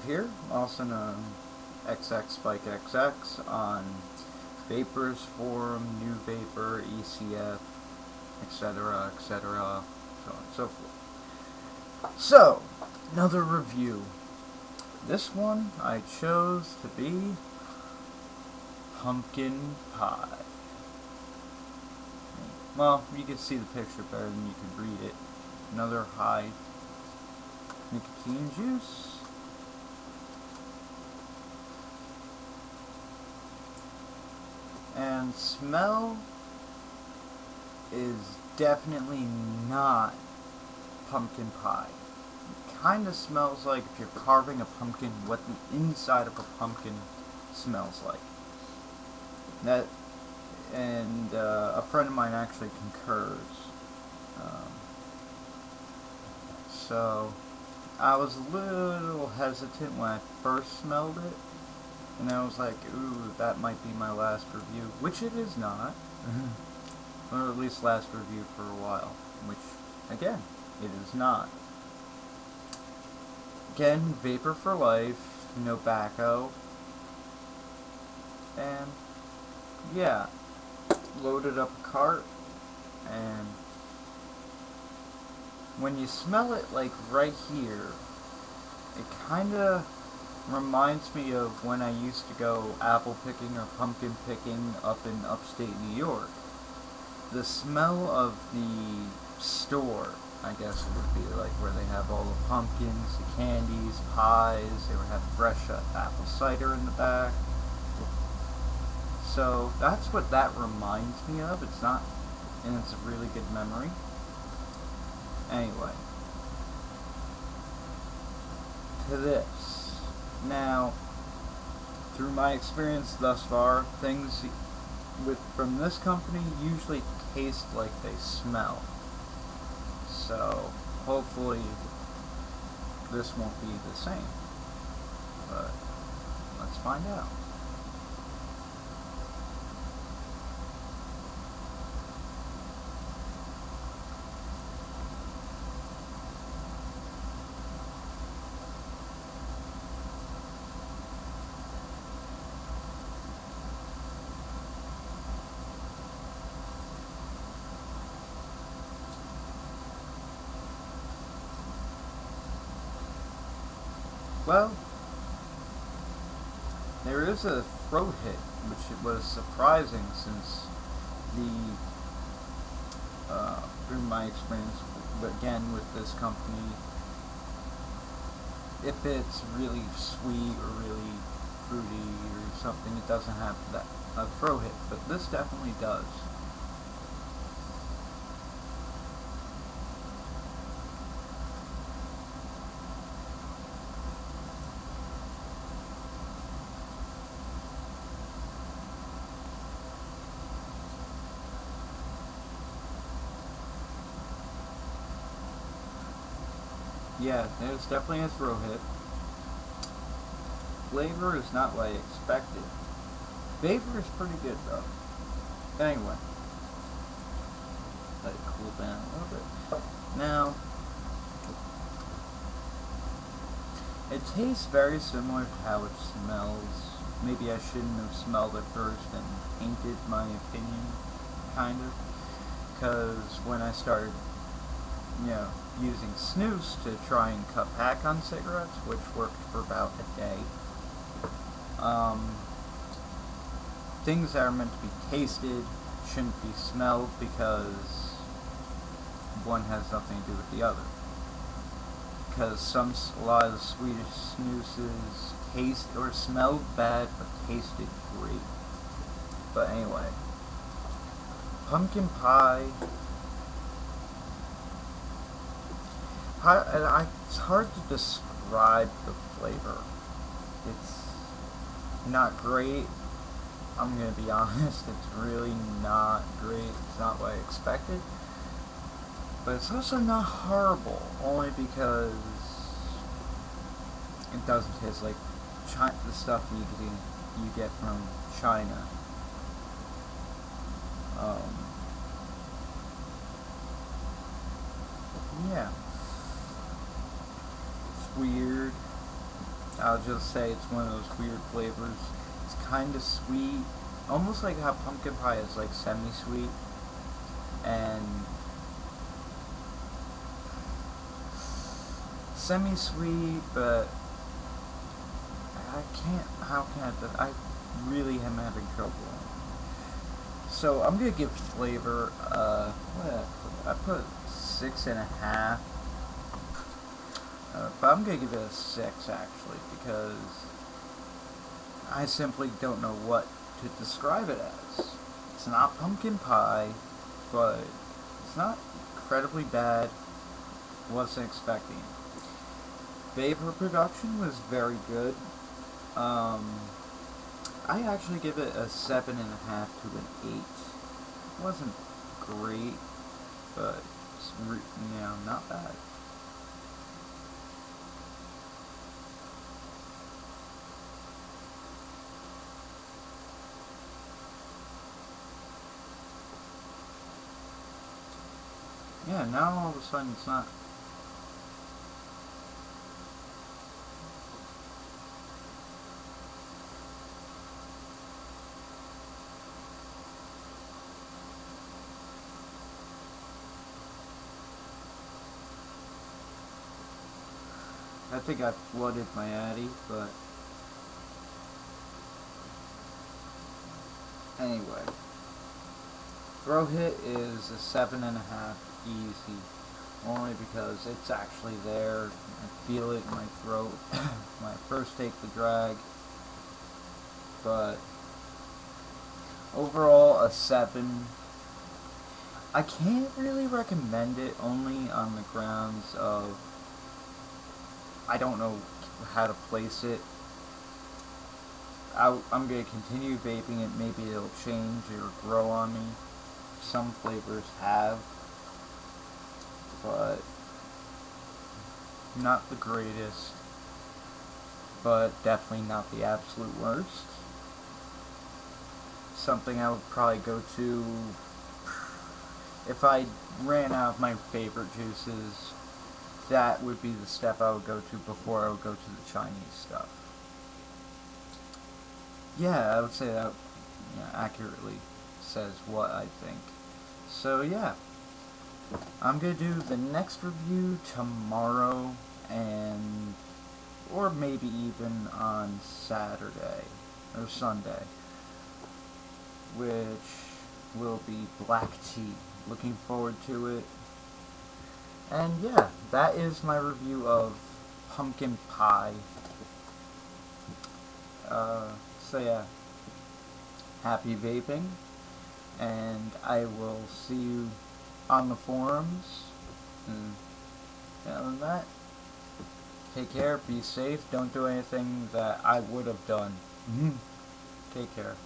here, also known XX Spike XX on Vapors Forum, New Vapor, ECF, etc., etc., so on and so forth. So, another review. This one I chose to be pumpkin pie. Well, you can see the picture better than you can read it. Another high nicotine juice. And smell is definitely not pumpkin pie. It kind of smells like if you're carving a pumpkin, what the inside of a pumpkin smells like. And a friend of mine actually concurs. So I was a little hesitant when I first smelled it, and I was like, ooh, that might be my last review, which it is not. Or at least last review for a while, which, again, it is not. Again, Vapor4Life, no tobacco, and yeah, loaded up a cart, and when you smell it, like, right here, it kinda reminds me of when I used to go apple picking or pumpkin picking up in upstate New York. The smell of the store, I guess it would be, like, where they have all the pumpkins, the candies, pies, they would have fresh apple cider in the back. So that's what that reminds me of. It's not, and it's a really good memory. Anyway, to this. Now, through my experience thus far, things from this company usually taste like they smell. So, hopefully, this won't be the same. But, let's find out. Well, there is a throat hit, which was surprising since through my experience, again, with this company, if it's really sweet or really fruity or something, it doesn't have that throat hit, but this definitely does. Yeah, there's definitely a throat hit. Flavor is not what I expected. Vapor is pretty good though. Anyway, let it cool down a little bit. Now, it tastes very similar to how it smells. Maybe I shouldn't have smelled it first and tainted my opinion, kind of, because when I started, using snus to try and cut back on cigarettes, which worked for about a day. Things that are meant to be tasted shouldn't be smelled because one has nothing to do with the other. Because a lot of the Swedish snoozes taste or smelled bad but tasted great. But anyway, pumpkin pie. It's hard to describe the flavor. It's not great. I'm gonna be honest, it's really not great. It's not what I expected. But it's also not horrible, only because it doesn't taste like the stuff you get from China. Yeah. It's weird. I'll just say it's one of those weird flavors. It's kind of sweet, almost like how pumpkin pie is like semi-sweet, and semi-sweet, but how can I really am having trouble. So I'm gonna give flavor, I put 6.5, but I'm gonna give it a 6 actually, because I simply don't know what to describe it as. It's not pumpkin pie, but it's not incredibly bad. Wasn't expecting it. Vapor production was very good. I actually give it a 7.5 to an 8. It wasn't great, but it's, not bad. Yeah, now all of a sudden it's not. I think I flooded my Addy, but anyway. Throw hit is a 7.5 easy, only because it's actually there. I feel it in my throat when I first take the drag, but overall a 7. I can't really recommend it, only on the grounds of I don't know how to place it. I'm going to continue vaping it. Maybe it'll change or grow on me. Some flavors have, but not the greatest, but definitely not the absolute worst. Something I would probably go to if I ran out of my favorite juices. That would be the step I would go to before I would go to the Chinese stuff. Yeah, I would say that accurately says what I think. So yeah, I'm gonna do the next review tomorrow, and or maybe even on Saturday or Sunday, which will be black tea. Looking forward to it. And yeah, that is my review of pumpkin pie. So yeah, happy vaping, and I will see you on the forums. And other than that, take care, be safe, don't do anything that I would have done. Take care.